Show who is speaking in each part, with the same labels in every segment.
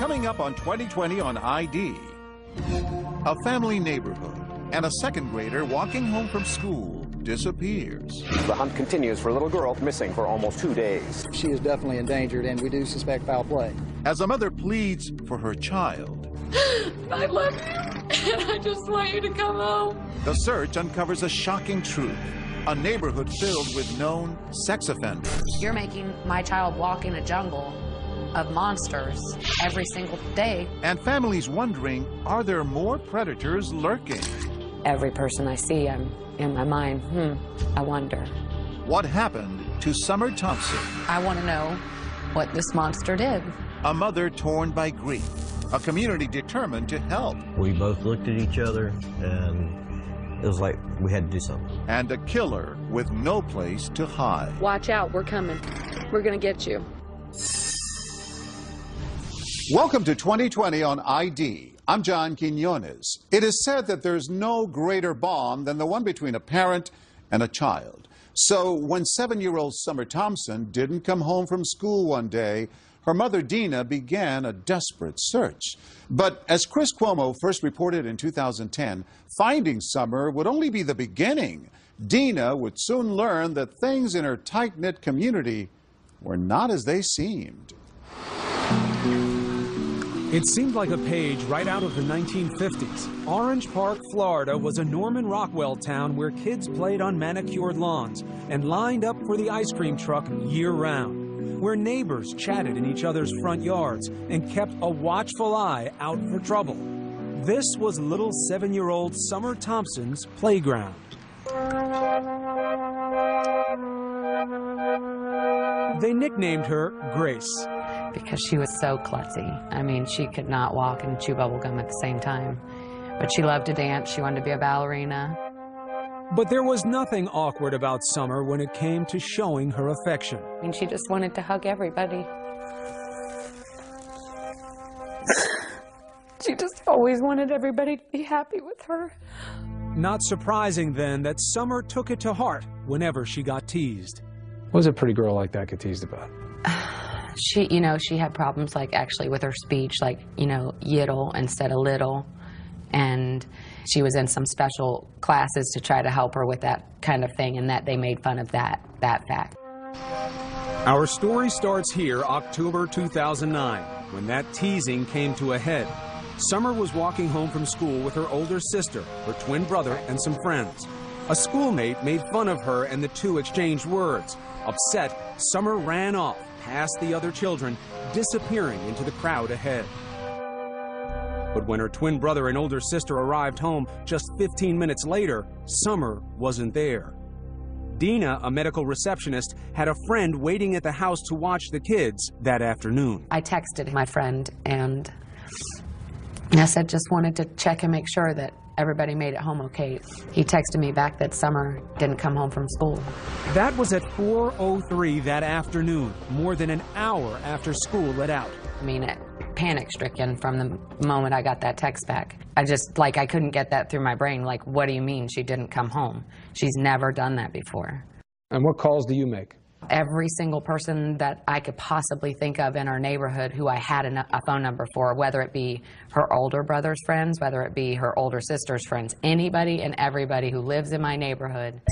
Speaker 1: Coming up on 2020 on ID. A family neighborhood and a second grader walking home from school disappears.
Speaker 2: The hunt continues for a little girl missing for almost 2 days.
Speaker 3: She is definitely endangered, and we do suspect foul play.
Speaker 1: As a mother pleads for her child,
Speaker 4: I love you, and I just want you to come home.
Speaker 1: the search uncovers a shocking truth. A neighborhood filled with known sex offenders.
Speaker 5: You're making my child walk in a jungle of monsters every single day.
Speaker 1: And families wondering, are there more predators lurking?
Speaker 5: Every person I see, I'm in my mind, I wonder.
Speaker 1: What happened to Summer Thompson?
Speaker 5: I want to know what this monster did.
Speaker 1: A mother torn by grief. A community determined to help.
Speaker 6: We both looked at each other, and it was like we had to do something.
Speaker 1: And a killer with no place to hide.
Speaker 4: Watch out, we're coming. We're gonna get you.
Speaker 1: Welcome to 2020 on ID. I'm John Quinones. It is said that there's no greater bond than the one between a parent and a child. So when 7-year-old Summer Thompson didn't come home from school one day, her mother Dina began a desperate search. But as Chris Cuomo first reported in 2010, finding Summer would only be the beginning. Dina would soon learn that things in her tight-knit community were not as they seemed.
Speaker 7: It seemed like a page right out of the 1950s. Orange Park, Florida was a Norman Rockwell town where kids played on manicured lawns and lined up for the ice cream truck year-round, where neighbors chatted in each other's front yards and kept a watchful eye out for trouble. This was little 7-year-old Summer Thompson's playground. They nicknamed her Grace.
Speaker 5: Because she was so klutzy. I mean, she could not walk and chew bubble gum at the same time. But she loved to dance. She wanted to be a ballerina.
Speaker 7: But there was nothing awkward about Summer when it came to showing her affection.
Speaker 5: I mean, she just wanted to hug everybody. She just always wanted everybody to be happy with her.
Speaker 7: Not surprising, then, that Summer took it to heart whenever she got teased.
Speaker 8: What does a pretty girl like that get teased about?
Speaker 5: She had problems, like, actually with her speech, like, yiddle instead of little. And she was in some special classes to try to help her with that kind of thing, and that they made fun of that fact.
Speaker 7: Our story starts here, October 2009, when that teasing came to a head. Summer was walking home from school with her older sister, her twin brother, and some friends. A schoolmate made fun of her, and the two exchanged words. Upset, Summer ran off past the other children, disappearing into the crowd ahead. But when her twin brother and older sister arrived home just 15 minutes later, Summer wasn't there. Dina, a medical receptionist, had a friend waiting at the house to watch the kids that afternoon.
Speaker 5: I texted my friend, and I said just wanted to check and make sure that everybody made it home okay. He texted me back that Summer didn't come home from school.
Speaker 7: That was at 4:03 that afternoon, more than an hour after school let out.
Speaker 5: I mean, panic-stricken from the moment I got that text back. I couldn't get that through my brain. Like, what do you mean she didn't come home? She's never done that before.
Speaker 8: And what calls do you make?
Speaker 5: Every single person that I could possibly think of in our neighborhood who I had a phone number for, whether it be her older brother's friends, whether it be her older sister's friends, anybody and everybody who lives in my neighborhood.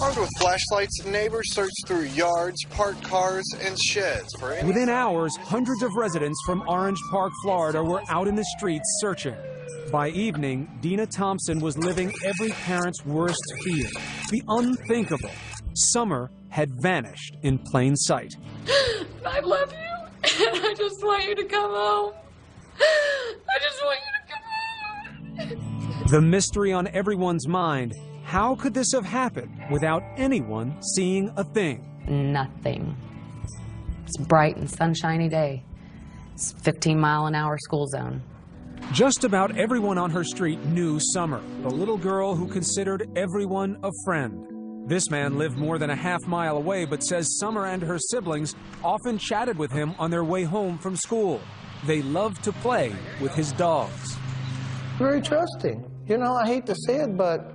Speaker 9: Armed with flashlights, neighbors searched through yards, parked cars, and sheds for any...
Speaker 7: Within hours, hundreds of residents from Orange Park, Florida were out in the streets searching. By evening, Dina Thompson was living every parent's worst fear. The unthinkable. Summer had vanished in plain sight.
Speaker 4: I love you, and I just want you to come home. I just want you to come home.
Speaker 7: The mystery on everyone's mind. How could this have happened without anyone seeing a thing?
Speaker 5: Nothing. It's a bright and sunshiny day. It's 15-mile-an-hour school zone.
Speaker 7: Just about everyone on her street knew Summer, the little girl who considered everyone a friend. This man lived more than a half-mile away, but says Summer and her siblings often chatted with him on their way home from school. They loved to play with his dogs.
Speaker 10: Very trusting. I hate to say it, but,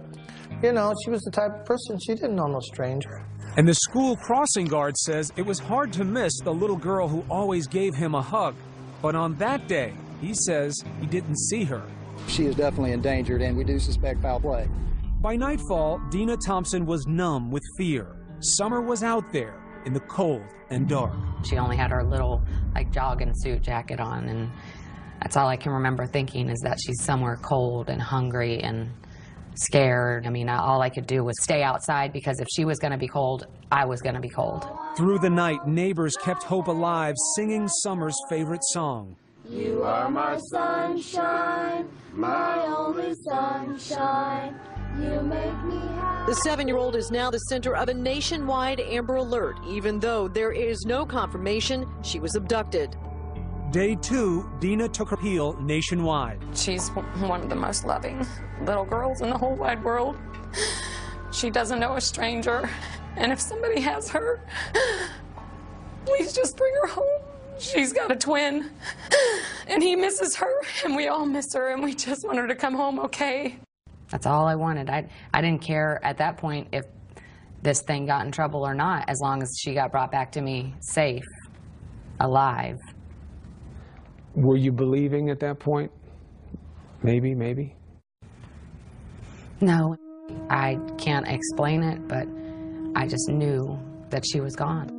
Speaker 10: she was the type of person, she didn't know no stranger.
Speaker 7: And the school crossing guard says it was hard to miss the little girl who always gave him a hug. But on that day, he says he didn't see her.
Speaker 3: She is definitely endangered, and we do suspect foul play.
Speaker 7: By nightfall, Dina Thompson was numb with fear. Summer was out there in the cold and dark.
Speaker 5: She only had her little, jogging suit jacket on, and that's all I can remember thinking is that she's somewhere cold and hungry and scared. I mean, all I could do was stay outside because if she was going to be cold, I was going to be cold.
Speaker 7: Through the night, neighbors kept hope alive, singing Summer's favorite song.
Speaker 11: You are my sunshine, my only sunshine. You make me happy.
Speaker 12: The 7-year-old is now the center of a nationwide Amber Alert, even though there is no confirmation she was abducted.
Speaker 7: Day 2, Dina took her appeal nationwide.
Speaker 4: She's one of the most loving little girls in the whole wide world. She doesn't know a stranger, and if somebody has her, please just bring her home. She's got a twin, and he misses her, and we all miss her, and we just want her to come home okay.
Speaker 5: That's all I wanted. I didn't care at that point if this thing got in trouble or not, as long as she got brought back to me safe, alive.
Speaker 8: Were you believing at that point? Maybe.
Speaker 5: No, I can't explain it, but I just knew that she was gone.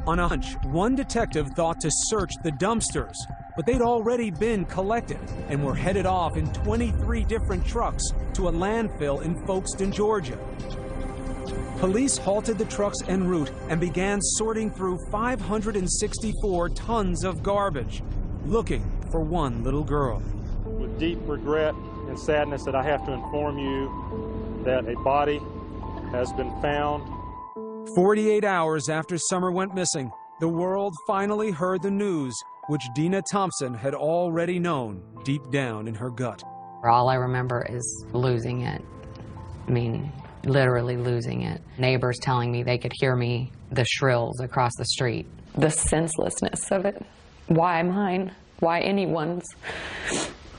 Speaker 7: On a hunch, one detective thought to search the dumpsters, but they'd already been collected and were headed off in 23 different trucks to a landfill in Folkestone, Georgia. Police halted the trucks en route and began sorting through 564 tons of garbage, looking for one little girl.
Speaker 13: With deep regret and sadness that I have to inform you that a body has been found.
Speaker 7: 48 hours after Summer went missing, the world finally heard the news, which Dina Thompson had already known deep down in her gut.
Speaker 5: All I remember is losing it. I mean, literally losing it. Neighbors telling me they could hear me, the shrills across the street.
Speaker 4: The senselessness of it. Why mine? Why anyone's?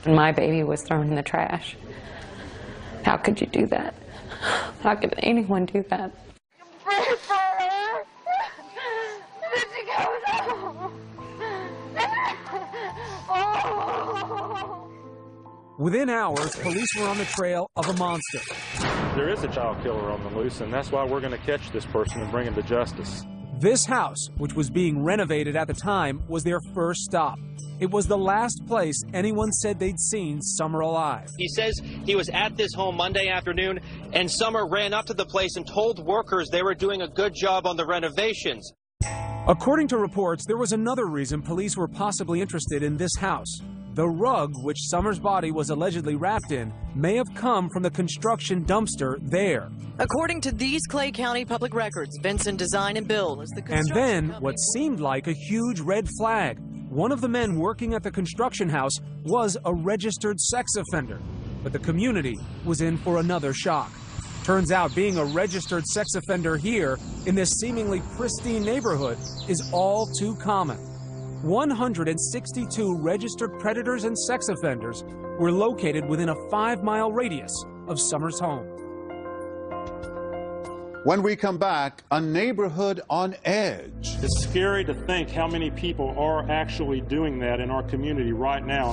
Speaker 4: And my baby was thrown in the trash. How could you do that? How could anyone do that?
Speaker 11: Pray for her. That she goes home. Oh.
Speaker 7: Within hours, police were on the trail of a monster.
Speaker 13: There is a child killer on the loose, and that's why we're going to catch this person and bring him to justice.
Speaker 7: This house, which was being renovated at the time, was their first stop. It was the last place anyone said they'd seen Summer alive.
Speaker 14: He says he was at this home Monday afternoon, and Summer ran up to the place and told workers they were doing a good job on the renovations.
Speaker 7: According to reports, there was another reason police were possibly interested in this house. The rug, which Summer's body was allegedly wrapped in, may have come from the construction dumpster there.
Speaker 12: According to these Clay County public records, Vincent Design and Build is the construction
Speaker 7: And then, what seemed like a huge red flag. One of the men working at the construction house was a registered sex offender. But the community was in for another shock. Turns out being a registered sex offender here, in this seemingly pristine neighborhood, is all too common. 162 registered predators and sex offenders were located within a 5-mile radius of Summer's home.
Speaker 1: When we come back, a neighborhood on edge.
Speaker 13: It's scary to think how many people are actually doing that in our community right now.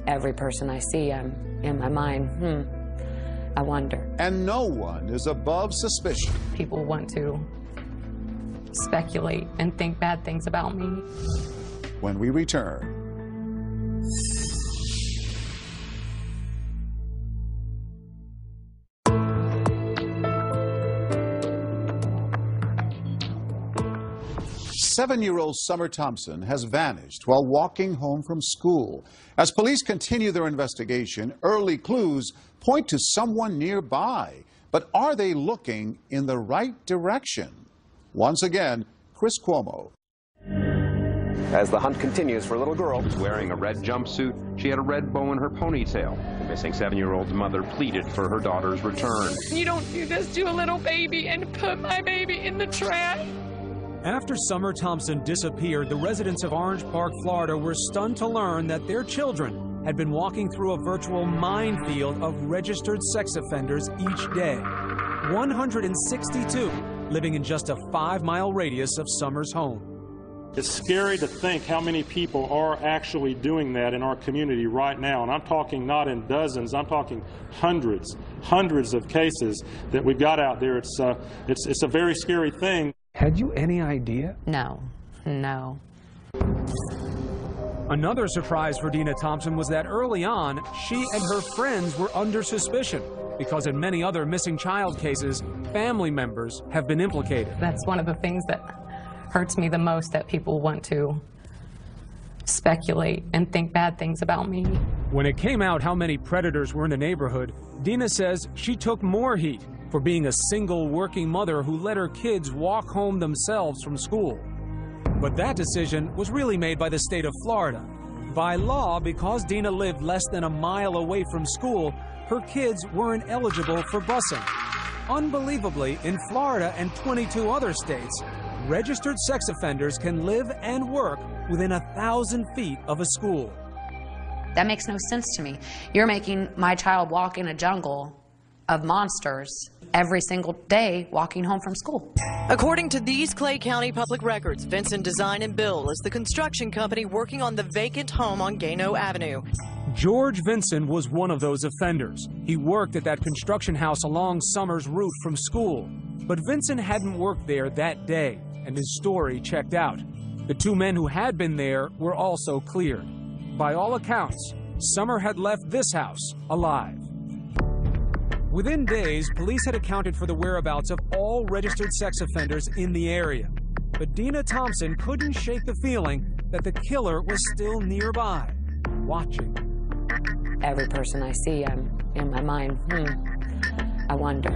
Speaker 5: Every person I see, I'm in my mind, I wonder.
Speaker 1: And no one is above suspicion.
Speaker 5: People want to speculate and think bad things about me.
Speaker 1: When we return. Seven-year-old Summer Thompson has vanished while walking home from school. As police continue their investigation, early clues point to someone nearby. But are they looking in the right direction? Once again, Chris Cuomo.
Speaker 2: As the hunt continues for little girl. She was wearing a red jumpsuit. She had a red bow in her ponytail. The missing 7-year-old's mother pleaded for her daughter's return.
Speaker 4: You don't do this to a little baby and put my baby in the trash.
Speaker 7: After Summer Thompson disappeared, the residents of Orange Park, Florida were stunned to learn that their children had been walking through a virtual minefield of registered sex offenders each day. 162, living in just a 5-mile radius of Summers' home.
Speaker 13: It's scary to think how many people are actually doing that in our community right now. And I'm talking not in dozens, I'm talking hundreds of cases that we've got out there. It's a very scary thing.
Speaker 8: Had you any idea?
Speaker 5: No.
Speaker 7: Another surprise for Dina Thompson was that early on, she and her friends were under suspicion because in many other missing child cases, family members have been implicated.
Speaker 4: That's one of the things that hurts me the most, that people want to speculate and think bad things about me.
Speaker 7: When it came out how many predators were in the neighborhood, Dina says she took more heat for being a single working mother who let her kids walk home themselves from school. But that decision was really made by the state of Florida. By law, because Dina lived less than a mile away from school, her kids weren't eligible for busing. Unbelievably, in Florida and 22 other states, registered sex offenders can live and work within 1,000 feet of a school.
Speaker 5: That makes no sense to me. You're making my child walk in a jungle of monsters every single day walking home from school.
Speaker 12: According to these Clay County public records, Vincent Design and Build is the construction company working on the vacant home on Gano Avenue.
Speaker 7: George Vinson was one of those offenders. He worked at that construction house along Summers' route from school. But Vinson hadn't worked there that day, and his story checked out. The two men who had been there were also cleared. By all accounts, Summer had left this house alive. Within days, police had accounted for the whereabouts of all registered sex offenders in the area. But Dina Thompson couldn't shake the feeling that the killer was still nearby, watching.
Speaker 5: Every person I see, I'm in my mind, I wonder.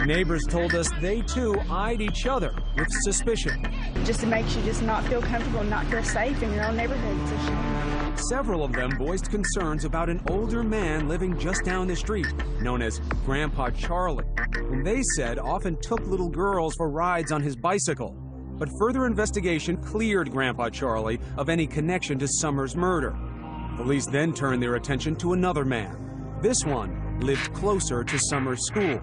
Speaker 7: Neighbors told us they too eyed each other with suspicion.
Speaker 15: Just it makes you just not feel comfortable, not feel safe in your own neighborhood. It's a shame.
Speaker 7: Several of them voiced concerns about an older man living just down the street, known as Grandpa Charlie, whom they said often took little girls for rides on his bicycle. But further investigation cleared Grandpa Charlie of any connection to Summers' murder. Police then turned their attention to another man. This one lived closer to Summers' school.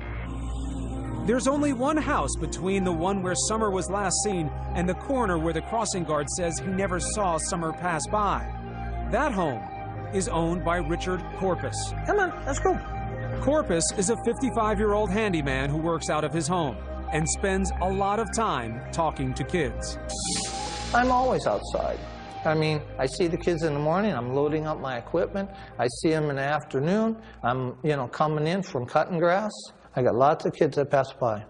Speaker 7: There's only one house between the one where Summer was last seen and the corner where the crossing guard says he never saw Summer pass by. That home is owned by Richard Corpus.
Speaker 10: Come on, let's go.
Speaker 7: Corpus is a 55-year-old handyman who works out of his home and spends a lot of time talking to kids.
Speaker 10: I'm always outside. I mean, I see the kids in the morning, I'm loading up my equipment. I see them in the afternoon. I'm, coming in from cutting grass. I got lots of kids that pass by.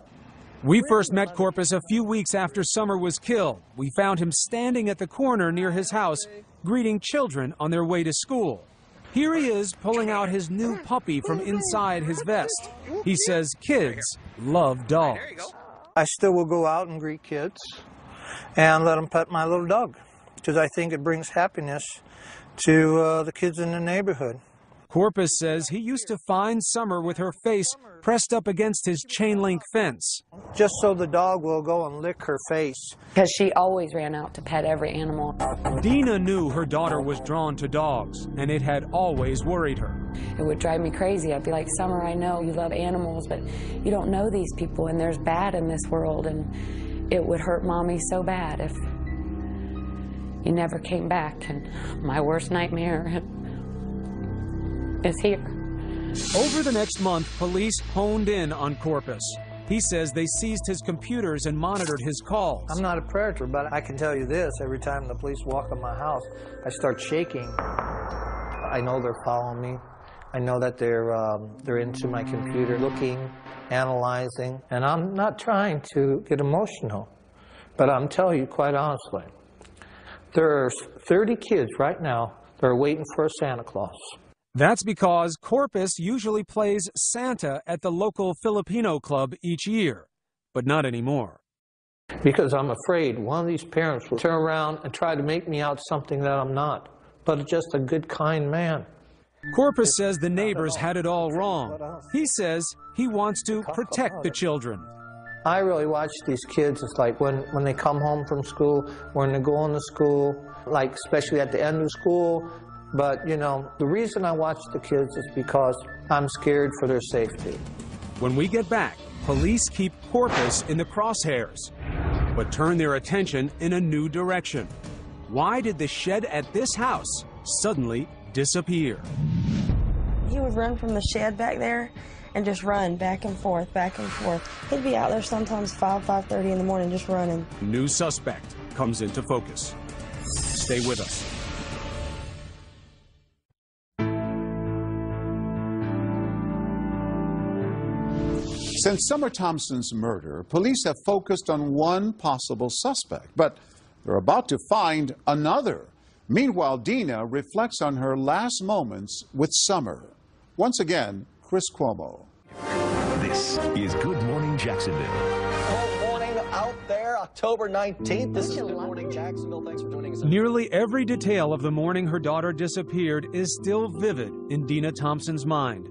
Speaker 7: We first met Corpus a few weeks after Summer was killed. We found him standing at the corner near his house, greeting children on their way to school. Here he is pulling out his new puppy from inside his vest. He says kids love dogs.
Speaker 10: I still will go out and greet kids and let them pet my little dog, because I think it brings happiness to the kids in the neighborhood.
Speaker 7: Corpus says he used to find Summer with her face pressed up against his chain-link fence.
Speaker 10: Just so the dog will go and lick her face.
Speaker 5: Because she always ran out to pet every animal.
Speaker 7: Dina knew her daughter was drawn to dogs, and it had always worried her.
Speaker 5: It would drive me crazy. I'd be like, Summer, I know you love animals, but you don't know these people, and there's bad in this world, and it would hurt Mommy so bad if you never came back. And my worst nightmare is here.
Speaker 7: Over the next month, police honed in on Corpus. He says they seized his computers and monitored his calls.
Speaker 10: I'm not a predator, but I can tell you this, every time the police walk in my house, I start shaking. I know they're following me. I know that they're into my computer, looking, analyzing, and I'm not trying to get emotional, but I'm telling you quite honestly, there are 30 kids right now that are waiting for a Santa Claus.
Speaker 7: That's because Corpus usually plays Santa at the local Filipino club each year, but not anymore.
Speaker 10: Because I'm afraid one of these parents will turn around and try to make me out something that I'm not, but just a good, kind man.
Speaker 7: Corpus says the neighbors had it all wrong. He says he wants to protect the children.
Speaker 10: I really watch these kids. It's like when they come home from school, when they go into school, like especially at the end of school. But, the reason I watch the kids is because I'm scared for their safety.
Speaker 7: When we get back, police keep Corpus in the crosshairs, but turn their attention in a new direction. Why did the shed at this house suddenly disappear?
Speaker 16: He would run from the shed back there and just run back and forth, back and forth. He'd be out there sometimes 5:30 in the morning just running.
Speaker 7: New suspect comes into focus. Stay with us.
Speaker 1: Since Summer Thompson's murder, police have focused on one possible suspect, but they're about to find another. Meanwhile, Dina reflects on her last moments with Summer. Once again, Chris Cuomo.
Speaker 17: This is Good Morning Jacksonville.
Speaker 18: Good morning out there, October 19th. This is Good Morning Jacksonville. Thanks for joining us.
Speaker 7: Nearly every detail of the morning her daughter disappeared is still vivid in Dina Thompson's mind.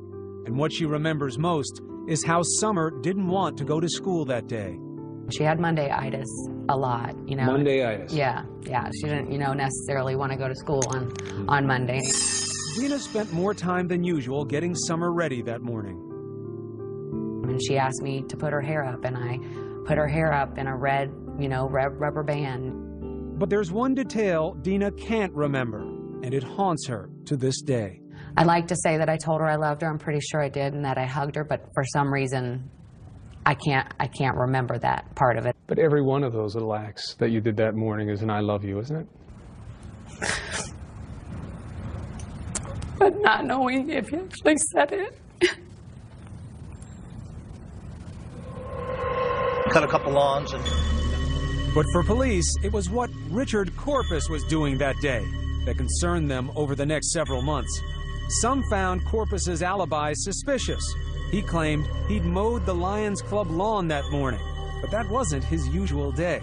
Speaker 7: And what she remembers most is how Summer didn't want to go to school that day.
Speaker 5: She had Monday-itis a lot, you know.
Speaker 8: Monday-itis?
Speaker 5: Yeah. She didn't, necessarily want to go to school on Monday.
Speaker 7: Dina spent more time than usual getting Summer ready that morning.
Speaker 5: And she asked me to put her hair up, and I put her hair up in a red, rubber band.
Speaker 7: But there's one detail Dina can't remember, and it haunts her to this day.
Speaker 5: I'd like to say that I told her I loved her. I'm pretty sure I did, and that I hugged her, but for some reason, I can't remember that part of it.
Speaker 8: But every one of those little acts that you did that morning is an I love you, isn't it?
Speaker 4: But not knowing if you actually said it.
Speaker 10: Cut a couple lawns and...
Speaker 7: But for police, it was what Richard Corpus was doing that day that concerned them over the next several months. Some found Corpus's alibi suspicious. He claimed he'd mowed the Lions Club lawn that morning, but that wasn't his usual day.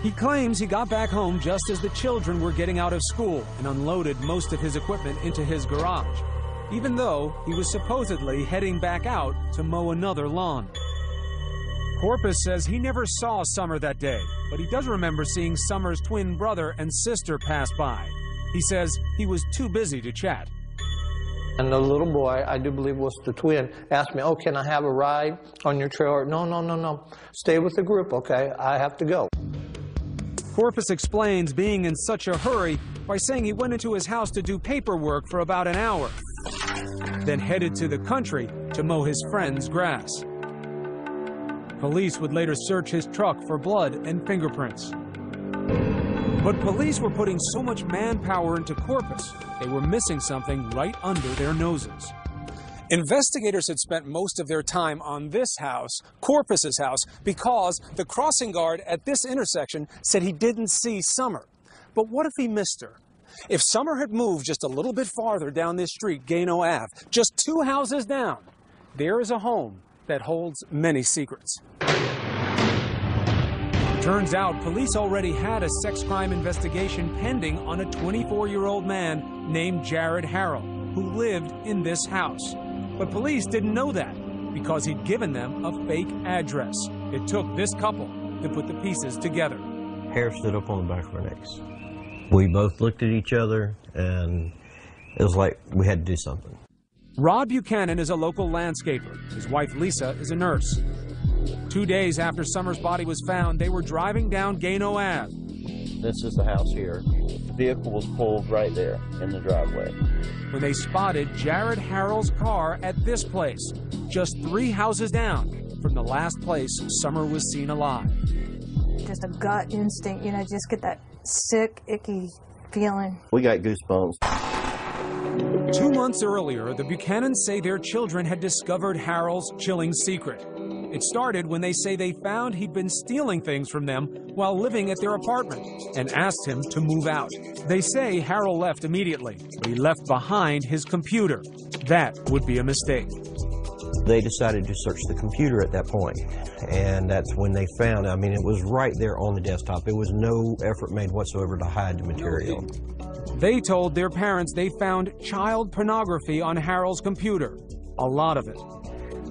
Speaker 7: He claims he got back home just as the children were getting out of school and unloaded most of his equipment into his garage, even though he was supposedly heading back out to mow another lawn. Corpus says he never saw Summer that day, but he does remember seeing Summer's twin brother and sister pass by. He says he was too busy to chat.
Speaker 10: And the little boy, I do believe was the twin, asked me, oh, can I have a ride on your trailer? No. Stay with the group, okay? I have to go.
Speaker 7: Corpus explains being in such a hurry by saying he went into his house to do paperwork for about an hour, then headed to the country to mow his friend's grass. Police would later search his truck for blood and fingerprints. But police were putting so much manpower into Corpus, they were missing something right under their noses. Investigators had spent most of their time on this house, Corpus's house, because the crossing guard at this intersection said he didn't see Summer. But what if he missed her? If Summer had moved just a little bit farther down this street, Gano Ave, just 2 houses down, there is a home that holds many secrets. Turns out police already had a sex crime investigation pending on a 24-year-old man named Jared Harrell, who lived in this house. But police didn't know that because he'd given them a fake address. It took this couple to put the pieces together.
Speaker 6: Hair stood up on the back of our necks. We both looked at each other, and it was like we had to do something.
Speaker 7: Rod Buchanan is a local landscaper. His wife, Lisa, is a nurse. 2 days after Summer's body was found, they were driving down Gano Ave.
Speaker 19: This is the house here. The vehicle was pulled right there in the driveway.
Speaker 7: When they spotted Jared Harrell's car at this place, just 3 houses down from the last place Summer was seen alive.
Speaker 20: Just a gut instinct, just get that sick, icky feeling.
Speaker 19: We got goosebumps.
Speaker 7: 2 months earlier, the Buchanans say their children had discovered Harrell's chilling secret. It started when they say they found he'd been stealing things from them while living at their apartment and asked him to move out. They say Harrell left immediately, but he left behind his computer. That would be a mistake.
Speaker 6: They decided to search the computer at that point, and that's when they found, it was right there on the desktop. There was no effort made whatsoever to hide the material.
Speaker 7: They told their parents they found child pornography on Harrell's computer, a lot of it.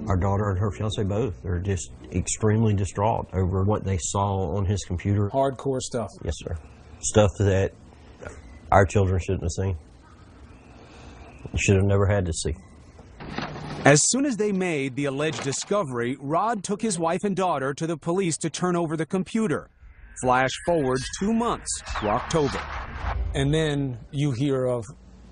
Speaker 6: Our daughter and her fiance both are just extremely distraught over what they saw on his computer.
Speaker 8: Hardcore stuff.
Speaker 6: Yes, sir. Stuff that our children shouldn't have seen. Should have never had to see.
Speaker 7: As soon as they made the alleged discovery, Rod took his wife and daughter to the police to turn over the computer. Flash forward 2 months to October.
Speaker 8: And then you hear of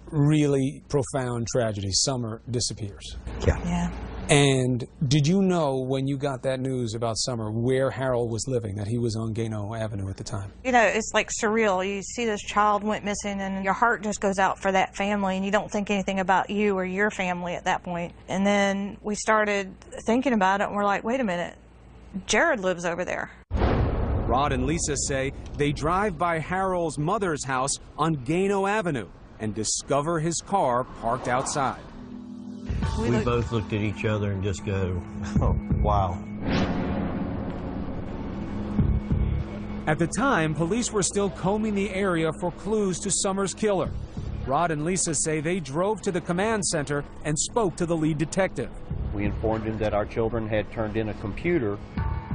Speaker 8: really profound tragedy. Summer disappears.
Speaker 6: Yeah.
Speaker 8: And did you know when you got that news about Summer where Harold was living, that he was on Gano Avenue at the time?
Speaker 20: You know, it's like surreal. You see this child went missing and your heart just goes out for that family and you don't think anything about you or your family at that point. And then we started thinking about it and we're like, wait a minute, Jared lives over there.
Speaker 7: Rod and Lisa say they drive by Harold's mother's house on Gano Avenue and discover his car parked outside.
Speaker 6: We both looked at each other and just go, oh, wow.
Speaker 7: At the time, police were still combing the area for clues to Summer's killer. Rod and Lisa say they drove to the command center and spoke to the lead detective.
Speaker 19: We informed him that our children had turned in a computer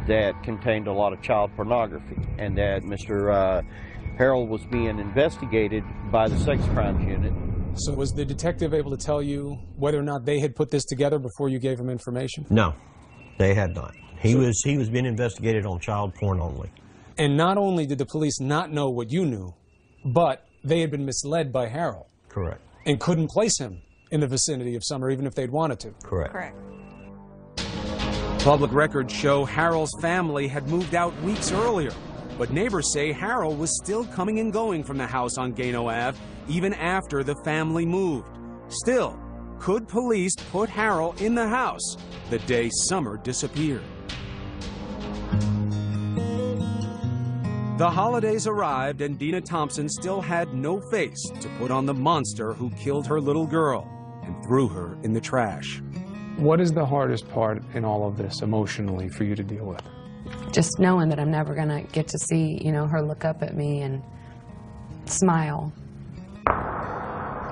Speaker 19: that contained a lot of child pornography and that Mr. Harold was being investigated by the sex crimes unit.
Speaker 8: So was the detective able to tell you whether or not they had put this together before you gave him information?
Speaker 6: No, they had not. He was being investigated on child porn only.
Speaker 8: And not only did the police not know what you knew, but they had been misled by Harold.
Speaker 6: Correct.
Speaker 8: And couldn't place him in the vicinity of Summer even if they'd wanted to.
Speaker 6: Correct.
Speaker 20: Correct.
Speaker 7: Public records show Harold's family had moved out weeks earlier, but neighbors say Harold was still coming and going from the house on Gano Ave even after the family moved. Still, could police put Harold in the house the day Summer disappeared? The holidays arrived and Dina Thompson still had no face to put on the monster who killed her little girl and threw her in the trash.
Speaker 8: What is the hardest part in all of this emotionally for you to deal with?
Speaker 5: Just knowing that I'm never gonna get to see, you know, her look up at me and smile.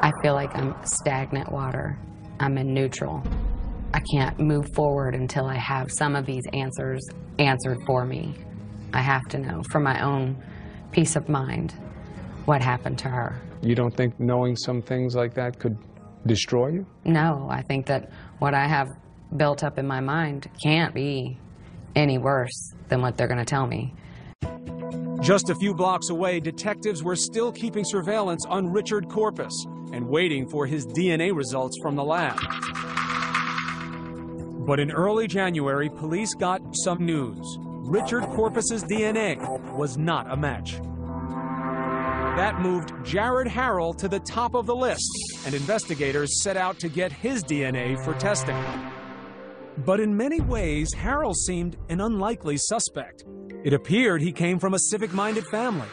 Speaker 5: I feel like I'm stagnant water. I'm in neutral. I can't move forward until I have some of these answers answered for me. I have to know for my own peace of mind what happened to her.
Speaker 8: You don't think knowing some things like that could destroy you?
Speaker 5: No, I think that what I have built up in my mind can't be any worse than what they're going to tell me.
Speaker 7: Just a few blocks away, detectives were still keeping surveillance on Richard Corpus and waiting for his DNA results from the lab. But in early January, police got some news. Richard Corpus's DNA was not a match. That moved Jared Harold to the top of the list, and investigators set out to get his DNA for testing. But in many ways, Harold seemed an unlikely suspect. It appeared he came from a civic-minded family,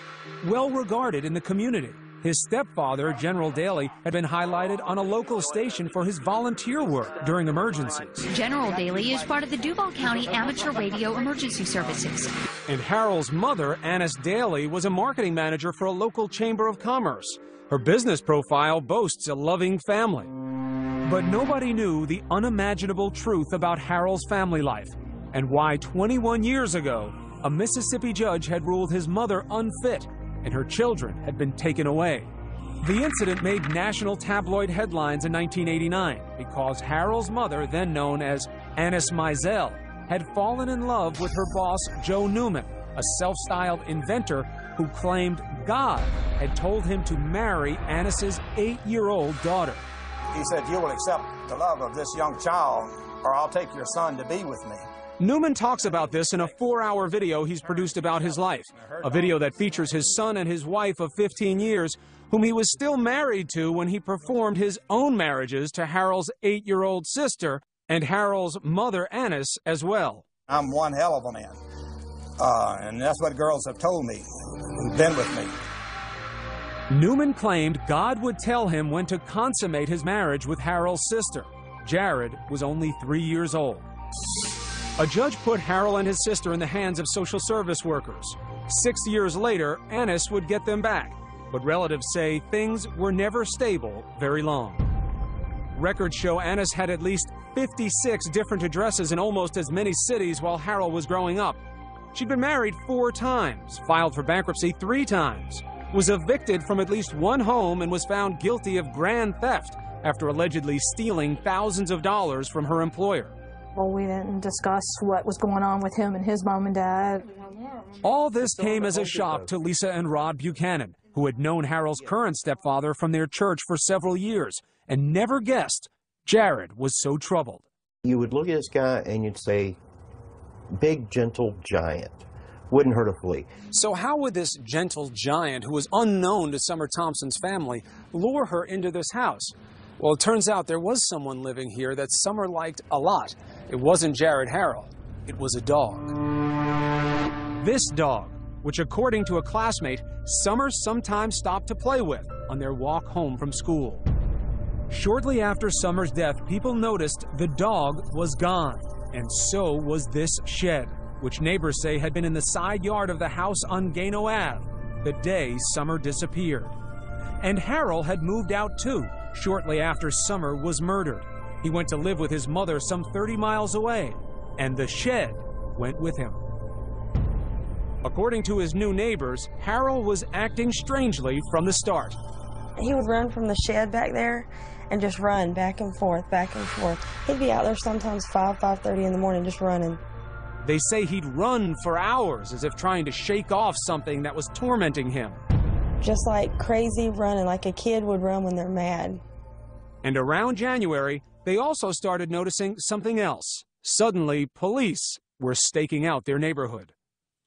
Speaker 7: well regarded in the community. His stepfather, General Daly, had been highlighted on a local station for his volunteer work during emergencies.
Speaker 21: General Daly is part of the Duval County Amateur Radio Emergency Services.
Speaker 7: And Harold's mother, Annis Daly, was a marketing manager for a local chamber of commerce. Her business profile boasts a loving family. But nobody knew the unimaginable truth about Harold's family life and why 21 years ago, a Mississippi judge had ruled his mother unfit and her children had been taken away. The incident made national tabloid headlines in 1989 because Harold's mother, then known as Annis Mizell, had fallen in love with her boss, Joe Newman, a self-styled inventor who claimed God had told him to marry Annis's 8-year-old daughter.
Speaker 22: He said, "You will accept the love of this young child, or I'll take your son to be with me."
Speaker 7: Newman talks about this in a 4-hour video he's produced about his life, a video that features his son and his wife of 15 years, whom he was still married to when he performed his own marriages to Harold's 8-year-old sister and Harold's mother, Annis, as well.
Speaker 22: I'm one hell of a man, and that's what girls have told me, who've been with me.
Speaker 7: Newman claimed God would tell him when to consummate his marriage with Harold's sister. Jared was only 3 years old. A judge put Harold and his sister in the hands of social service workers. 6 years later, Annis would get them back, but relatives say things were never stable very long. Records show Annis had at least 56 different addresses in almost as many cities while Harold was growing up. She'd been married 4 times, filed for bankruptcy 3 times, was evicted from at least 1 home, and was found guilty of grand theft after allegedly stealing thousands of dollars from her employer.
Speaker 20: Well, we didn't discuss what was going on with him and his mom and dad.
Speaker 7: All this came as a shock to Lisa and Rod Buchanan, who had known Harold's current stepfather from their church for several years and never guessed Jared was so troubled.
Speaker 6: You would look at this guy and you'd say, big, gentle giant. Wouldn't hurt a flea.
Speaker 8: So how would this gentle giant, who was unknown to Summer Thompson's family, lure her into this house? Well, it turns out there was someone living here that Summer liked a lot. It wasn't Jared Harrell. It was a dog. This dog, which according to a classmate, Summer sometimes stopped to play with on their walk home from school. Shortly after Summer's death, people noticed the dog was gone, and so was this shed, which neighbors say had been in the side yard of the house on Gano Ave the day Summer disappeared. And Harrell had moved out too, shortly after Summer was murdered. He went to live with his mother some 30 miles away, and the shed went with him. According to his new neighbors, Harrell was acting strangely from the start.
Speaker 16: He would run from the shed back there and just run back and forth, back and forth. He'd be out there sometimes 5:30 in the morning just running.
Speaker 7: They say he'd run for hours as if trying to shake off something that was tormenting him.
Speaker 16: Just like crazy running, like a kid would run when they're mad.
Speaker 7: And around January, they also started noticing something else. Suddenly, police were staking out their neighborhood.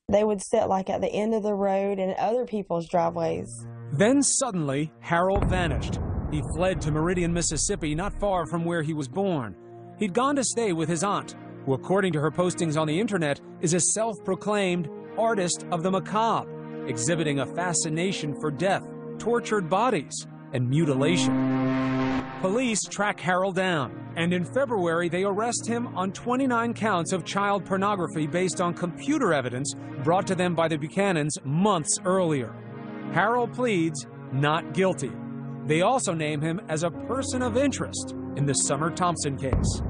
Speaker 16: They would sit like at the end of the road in other people's driveways.
Speaker 7: Then suddenly, Harrell vanished. He fled to Meridian, Mississippi, not far from where he was born. He'd gone to stay with his aunt, who, according to her postings on the internet, is a self-proclaimed artist of the macabre, exhibiting a fascination for death, tortured bodies, and mutilation. Police track Harrell down, and in February they arrest him on 29 counts of child pornography based on computer evidence brought to them by the Buchanans months earlier. Harrell pleads not guilty. They also name him as a person of interest in the Summer Thompson case.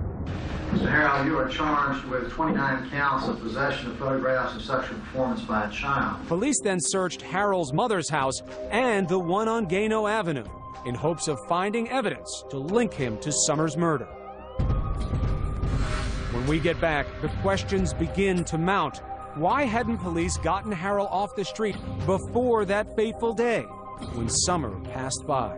Speaker 3: Mr. Harrell, you are charged with 29 counts of possession of photographs of sexual performance by a child.
Speaker 7: Police then searched Harrell's mother's house and the one on Gano Avenue in hopes of finding evidence to link him to Summer's murder. When we get back, the questions begin to mount. Why hadn't police gotten Harrell off the street before that fateful day when Summer passed by?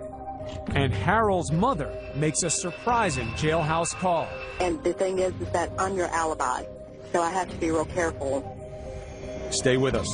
Speaker 7: And Harrell's mother makes a surprising jailhouse call.
Speaker 9: And the thing is that I'm your alibi, so I have to be real careful.
Speaker 7: Stay with us.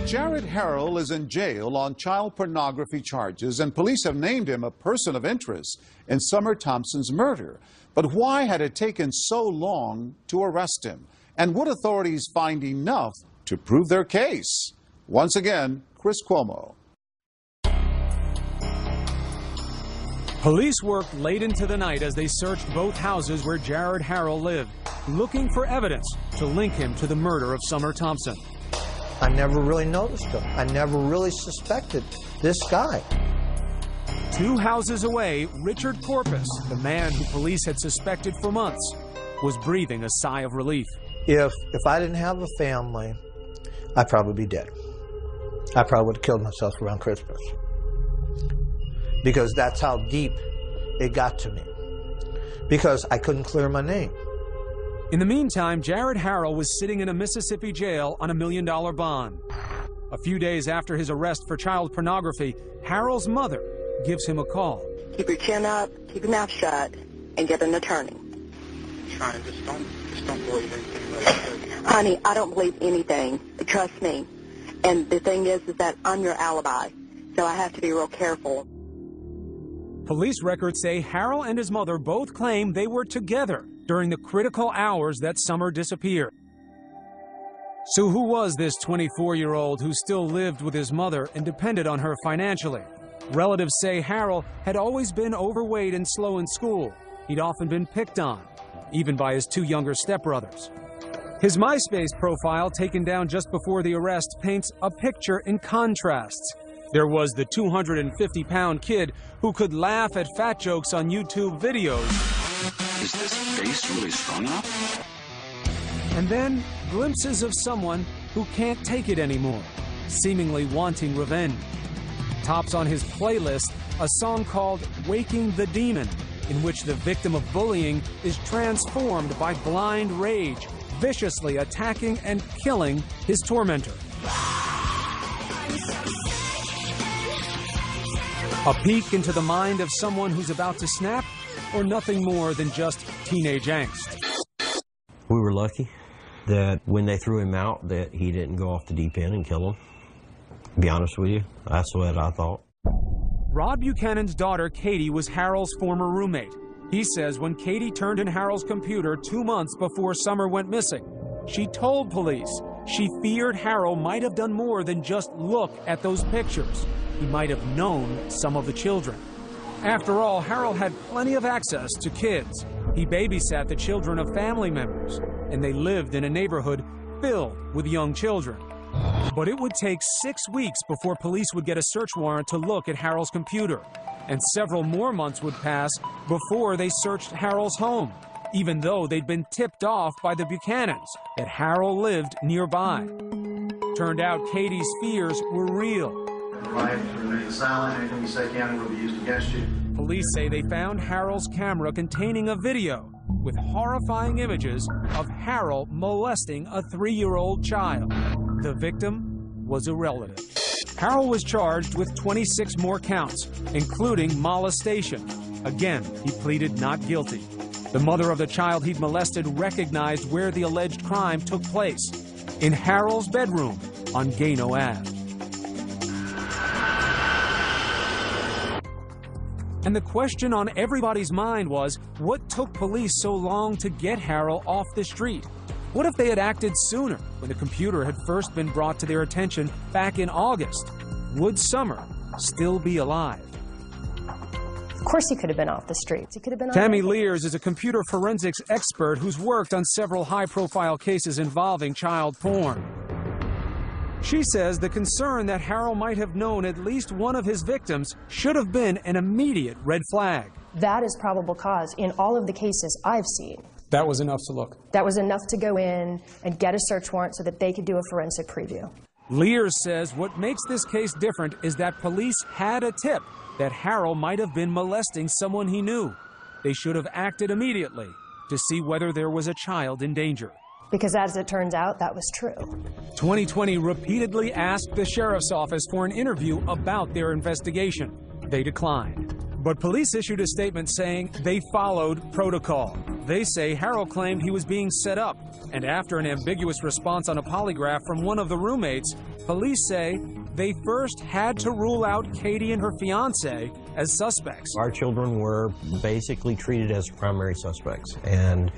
Speaker 1: Jared Harrell is in jail on child pornography charges, and police have named him a person of interest in Summer Thompson's murder. But why had it taken so long to arrest him? And would authorities find enough to prove their case? Once again, Chris Cuomo.
Speaker 7: Police worked late into the night as they searched both houses where Jared Harrell lived, looking for evidence to link him to the murder of Summer Thompson.
Speaker 10: I never really noticed him. I never really suspected this guy.
Speaker 7: 2 houses away, Richard Corpus, the man who police had suspected for months, was breathing a sigh of relief.
Speaker 10: If I didn't have a family, I'd probably be dead. I probably would have killed myself around Christmas. Because that's how deep it got to me. Because I couldn't clear my name.
Speaker 7: In the meantime, Jared Harrell was sitting in a Mississippi jail on $1 million bond. A few days after his arrest for child pornography, Harrell's mother gives him a call.
Speaker 9: Keep your chin up, keep your mouth shut, and get an attorney.
Speaker 23: Just don't believe anything.
Speaker 9: Honey, I don't believe anything. Trust me. And the thing is that I'm your alibi, so I have to be real careful.
Speaker 7: Police records say Harrell and his mother both claim they were together during the critical hours that Summer disappeared. So who was this 24-year-old who still lived with his mother and depended on her financially? Relatives say Harrell had always been overweight and slow in school. He'd often been picked on, even by his 2 younger stepbrothers. His MySpace profile, taken down just before the arrest, paints a picture in contrasts. There was the 250-pound kid who could laugh at fat jokes on YouTube videos.
Speaker 23: Is this face really strong enough?
Speaker 7: And then glimpses of someone who can't take it anymore, seemingly wanting revenge. Tops on his playlist a song called Waking the Demon, in which the victim of bullying is transformed by blind rage, viciously attacking and killing his tormentor. A peek into the mind of someone who's about to snap, or nothing more than just teenage angst.
Speaker 6: We were lucky that when they threw him out that he didn't go off the deep end and kill him. To be honest with you, that's what I thought.
Speaker 7: Rod Buchanan's daughter, Katie, was Harold's former roommate. He says when Katie turned in Harold's computer 2 months before Summer went missing, she told police she feared Harold might have done more than just look at those pictures. He might have known some of the children. After all, Harold had plenty of access to kids. He babysat the children of family members, and they lived in a neighborhood filled with young children. But it would take 6 weeks before police would get a search warrant to look at Harold's computer, and several more months would pass before they searched Harold's home, even though they'd been tipped off by the Buchanans that Harold lived nearby. Turned out Katie's fears were real.
Speaker 3: Right, remain silent. Anything you say can will be used against you.
Speaker 7: Police say they found Harold's camera containing a video with horrifying images of Harold molesting a 3-year-old child. The victim was a relative. Harold was charged with 26 more counts, including molestation. Again, he pleaded not guilty. The mother of the child he'd molested recognized where the alleged crime took place, in Harold's bedroom on Gano Ave. And the question on everybody's mind was, what took police so long to get Harold off the street? What if they had acted sooner, when the computer had first been brought to their attention back in August? Would Summer still be alive?
Speaker 2: Of course he could have been off the streets. He could have been.
Speaker 7: Tammy Lears is a computer forensics expert who's worked on several high-profile cases involving child porn. She says the concern that Harold might have known at least one of his victims should have been an immediate red flag.
Speaker 2: That is probable cause in all of the cases I've seen.
Speaker 7: That was enough to look.
Speaker 2: That was enough to go in and get a search warrant so that they could do a forensic preview.
Speaker 7: Lears says what makes this case different is that police had a tip that Harold might have been molesting someone he knew. They should have acted immediately to see whether there was a child in danger.
Speaker 2: Because as it turns out, that was true.
Speaker 7: 2020 repeatedly asked the sheriff's office for an interview about their investigation. They declined. But police issued a statement saying they followed protocol. They say Harold claimed he was being set up, and after an ambiguous response on a polygraph from one of the roommates, police say they first had to rule out Katie and her fiancé as suspects.
Speaker 6: Our children were basically treated as primary suspects, and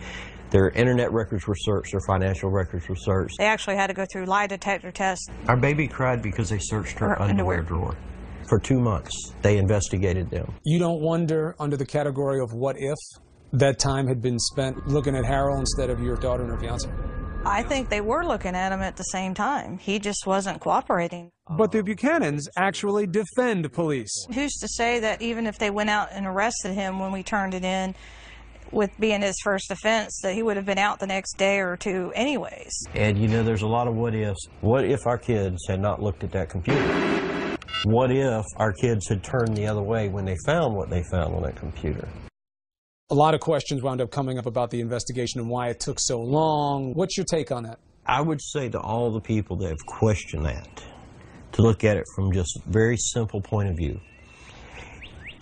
Speaker 6: their internet records were searched, their financial records were searched.
Speaker 20: They actually had to go through lie detector tests.
Speaker 6: Our baby cried because they searched her underwear drawer. For 2 months, they investigated them.
Speaker 8: You don't wonder, under the category of what if, that time had been spent looking at Harold instead of your daughter and her fiance?
Speaker 20: I think they were looking at him at the same time. He just wasn't cooperating.
Speaker 7: But the Buchanans actually defend police.
Speaker 20: Who's to say that even if they went out and arrested him when we turned it in, with being his first offense, that he would have been out the next day or two anyways?
Speaker 6: And you know, there's a lot of what ifs. What if our kids had not looked at that computer? What if our kids had turned the other way when they found what they found on that computer?
Speaker 8: A lot of questions wound up coming up about the investigation and why it took so long. What's your take on that?
Speaker 6: I would say to all the people that have questioned that, to look at it from just a very simple point of view.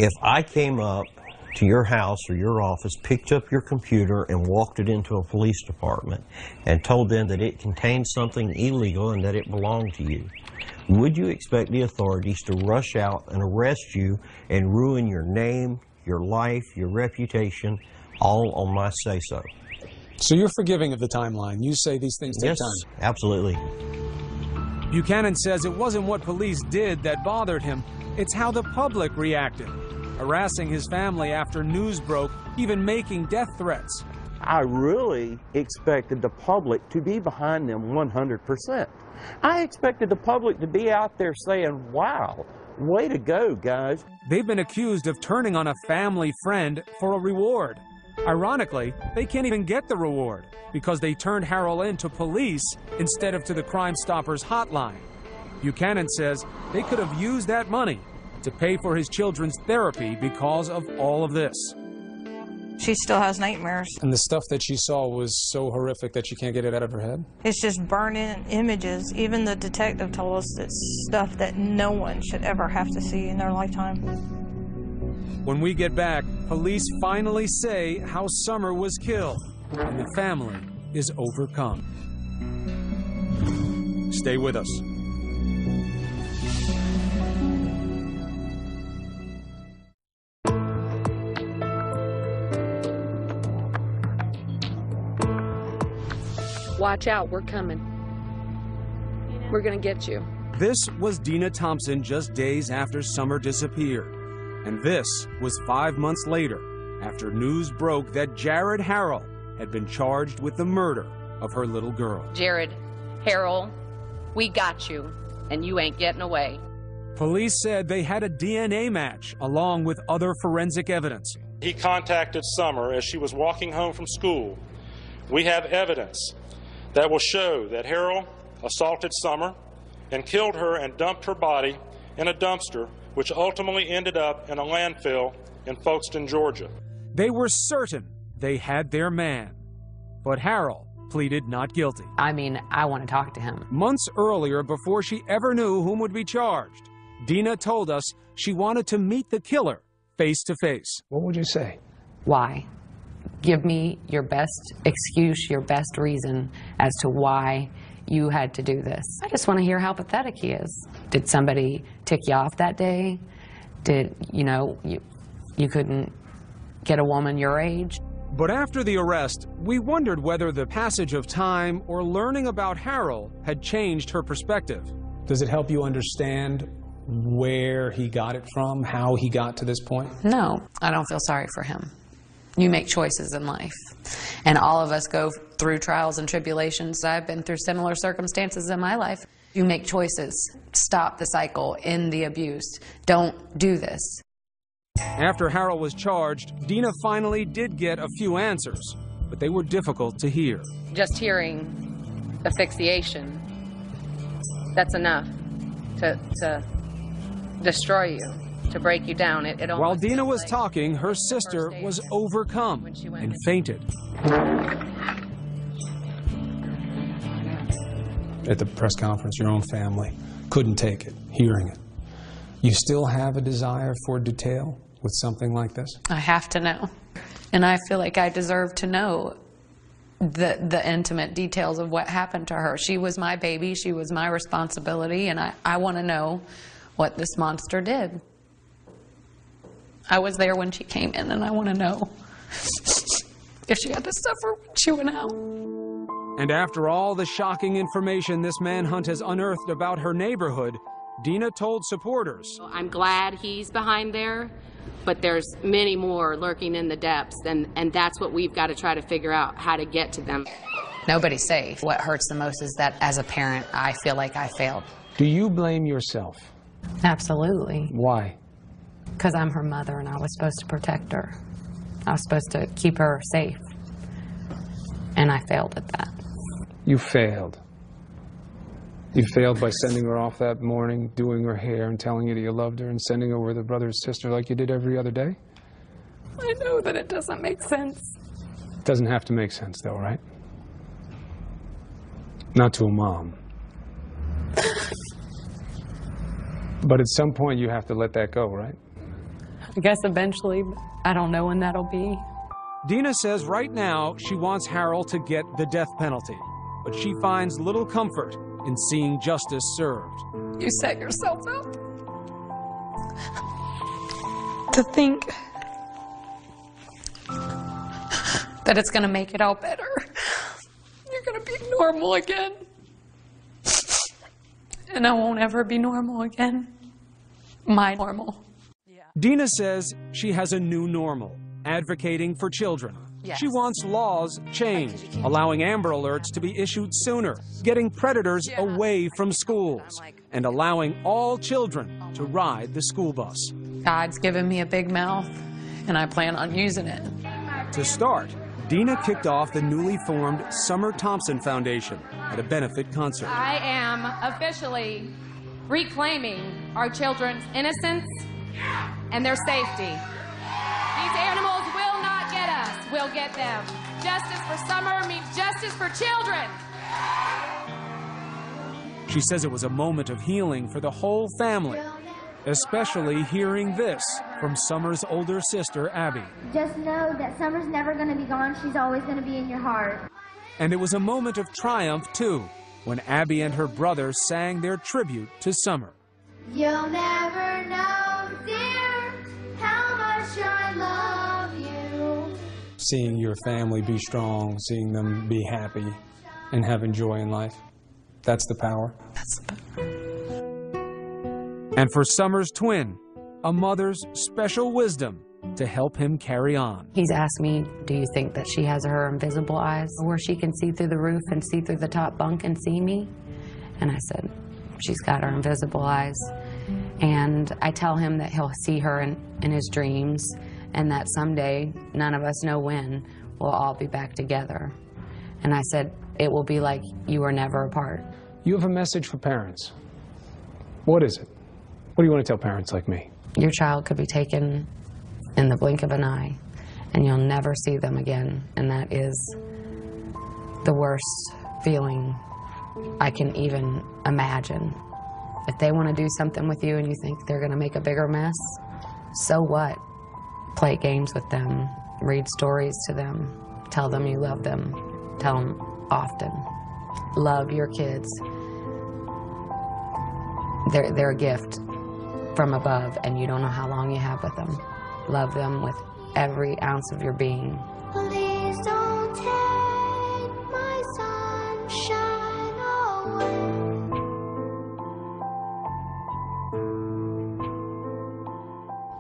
Speaker 6: If I came up to your house or your office, picked up your computer and walked it into a police department and told them that it contained something illegal and that it belonged to you, would you expect the authorities to rush out and arrest you and ruin your name, your life, your reputation, all on my say-so?
Speaker 8: So you're forgiving of the timeline. You say these things take time.
Speaker 6: Yes, absolutely.
Speaker 7: Buchanan says it wasn't what police did that bothered him. It's how the public reacted, harassing his family after news broke, even making death threats.
Speaker 11: I really expected the public to be behind them 100%. I expected the public to be out there saying, wow, way to go, guys.
Speaker 7: They've been accused of turning on a family friend for a reward.
Speaker 8: Ironically, they can't even get the reward because they turned Harrell in to police instead of to the Crime Stoppers hotline. Buchanan says they could have used that money to pay for his children's therapy because of all of this.
Speaker 20: She still has nightmares.
Speaker 8: And the stuff that she saw was so horrific that she can't get it out of her head?
Speaker 20: It's just burning images. Even the detective told us it's stuff that no one should ever have to see in their lifetime.
Speaker 8: When we get back, police finally say how Summer was killed, and the family is overcome. Stay with us.
Speaker 5: Watch out, we're coming. We're gonna get you.
Speaker 8: This was Dina Thompson just days after Summer disappeared. And this was 5 months later, after news broke that Jared Harrell had been charged with the murder of her little girl.
Speaker 5: Jared Harrell, we got you, and you ain't getting away.
Speaker 8: Police said they had a DNA match along with other forensic evidence.
Speaker 12: He contacted Summer as she was walking home from school. We have evidence that will show that Harrell assaulted Summer and killed her and dumped her body in a dumpster, which ultimately ended up in a landfill in Folkestone, Georgia.
Speaker 8: They were certain they had their man, but Harrell pleaded not guilty.
Speaker 5: I mean, I want to talk to him.
Speaker 8: Months earlier, before she ever knew whom would be charged, Dina told us she wanted to meet the killer face to face.
Speaker 7: What would you say?
Speaker 5: Why? Give me your best excuse, your best reason as to why you had to do this. I just want to hear how pathetic he is. Did somebody tick you off that day? Did, you couldn't get a woman your age?
Speaker 8: But after the arrest, we wondered whether the passage of time or learning about Harrell had changed her perspective.
Speaker 7: Does it help you understand where he got it from, how he got to this point?
Speaker 5: No, I don't feel sorry for him. You make choices in life, and all of us go through trials and tribulations. I've been through similar circumstances in my life. You make choices. Stop the cycle, end the abuse. Don't do this.
Speaker 8: After Harrell was charged, Dina finally did get a few answers, but they were difficult to hear.
Speaker 5: Just hearing asphyxiation, that's enough to destroy you, to break you down.
Speaker 8: While Dina was talking, her sister was overcome and fainted.
Speaker 7: At the press conference, your own family couldn't take it, hearing it. You still have a desire for detail with something like this?
Speaker 5: I have to know. And I feel like I deserve to know the intimate details of what happened to her. She was my baby, she was my responsibility, and I want to know what this monster did. I was there when she came in, and I want to know if she had to suffer when she went out.
Speaker 8: And after all the shocking information this manhunt has unearthed about her neighborhood, Dina told supporters,
Speaker 5: I'm glad he's behind there, but there's many more lurking in the depths, and that's what we've got to try to figure out, how to get to them. Nobody's safe. What hurts the most is that as a parent, I feel like I failed.
Speaker 7: Do you blame yourself?
Speaker 5: Absolutely.
Speaker 7: Why?
Speaker 5: Because I'm her mother and I was supposed to protect her. I was supposed to keep her safe. And I failed at that.
Speaker 7: You failed. You failed by sending her off that morning, doing her hair and telling you that you loved her, and sending her with her brother and sister like you did every other day?
Speaker 5: I know that it doesn't make sense.
Speaker 7: It doesn't have to make sense though, right? Not to a mom. But at some point you have to let that go, right?
Speaker 5: I guess eventually, I don't know when that'll be.
Speaker 8: Dina says right now she wants Harrell to get the death penalty, but she finds little comfort in seeing justice served.
Speaker 5: You set yourself up to think that it's going to make it all better. You're going to be normal again. And I won't ever be normal again. My normal.
Speaker 8: Dina says she has a new normal, advocating for children.
Speaker 5: Yes.
Speaker 8: She wants laws changed, allowing Amber Alerts to be issued sooner, getting predators away from schools, and allowing all children to ride the school bus.
Speaker 5: God's given me a big mouth, and I plan on using it.
Speaker 7: To start, Dina kicked off the newly formed Summer Thompson Foundation at a benefit concert.
Speaker 13: I am officially reclaiming our children's innocence and their safety. These animals will not get us, we'll get them. Justice for Summer means justice for children.
Speaker 7: She says it was a moment of healing for the whole family, especially hearing this from Summer's older sister, Abby.
Speaker 14: Just know that Summer's never going to be gone. She's always going to be in your heart.
Speaker 7: And it was a moment of triumph, too, when Abby and her brother sang their tribute to Summer.
Speaker 14: You'll never know, dear, how much I love you.
Speaker 8: Seeing your family be strong, seeing them be happy, and having joy in life, that's the power.
Speaker 7: And for Summer's twin, a mother's special wisdom to help him carry on.
Speaker 5: He's asked me, do you think that she has her invisible eyes where she can see through the roof and see through the top bunk and see me? And I said, she's got her invisible eyes. And I tell him that he'll see her in his dreams, and that someday, none of us know when, we'll all be back together. And I said, it will be like you were never apart.
Speaker 8: You have a message for parents. What is it? What do you want to tell parents like me?
Speaker 5: Your child could be taken in the blink of an eye, and you'll never see them again. And that is the worst feeling I can even imagine. If they want to do something with you and you think they're going to make a bigger mess, so what? Play games with them, read stories to them, tell them you love them, tell them often. Love your kids. They're a gift from above, and you don't know how long you have with them. Love them with every ounce of your being.
Speaker 14: Please don't take my sunshine away.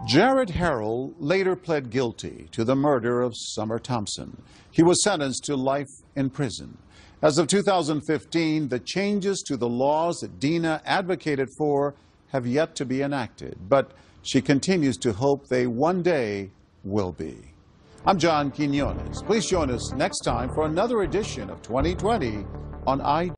Speaker 1: Jared Harrell later pled guilty to the murder of Summer Thompson. He was sentenced to life in prison. As of 2015, the changes to the laws that Dina advocated for have yet to be enacted, but she continues to hope they one day will be. I'm John Quinones. Please join us next time for another edition of 2020 on ID.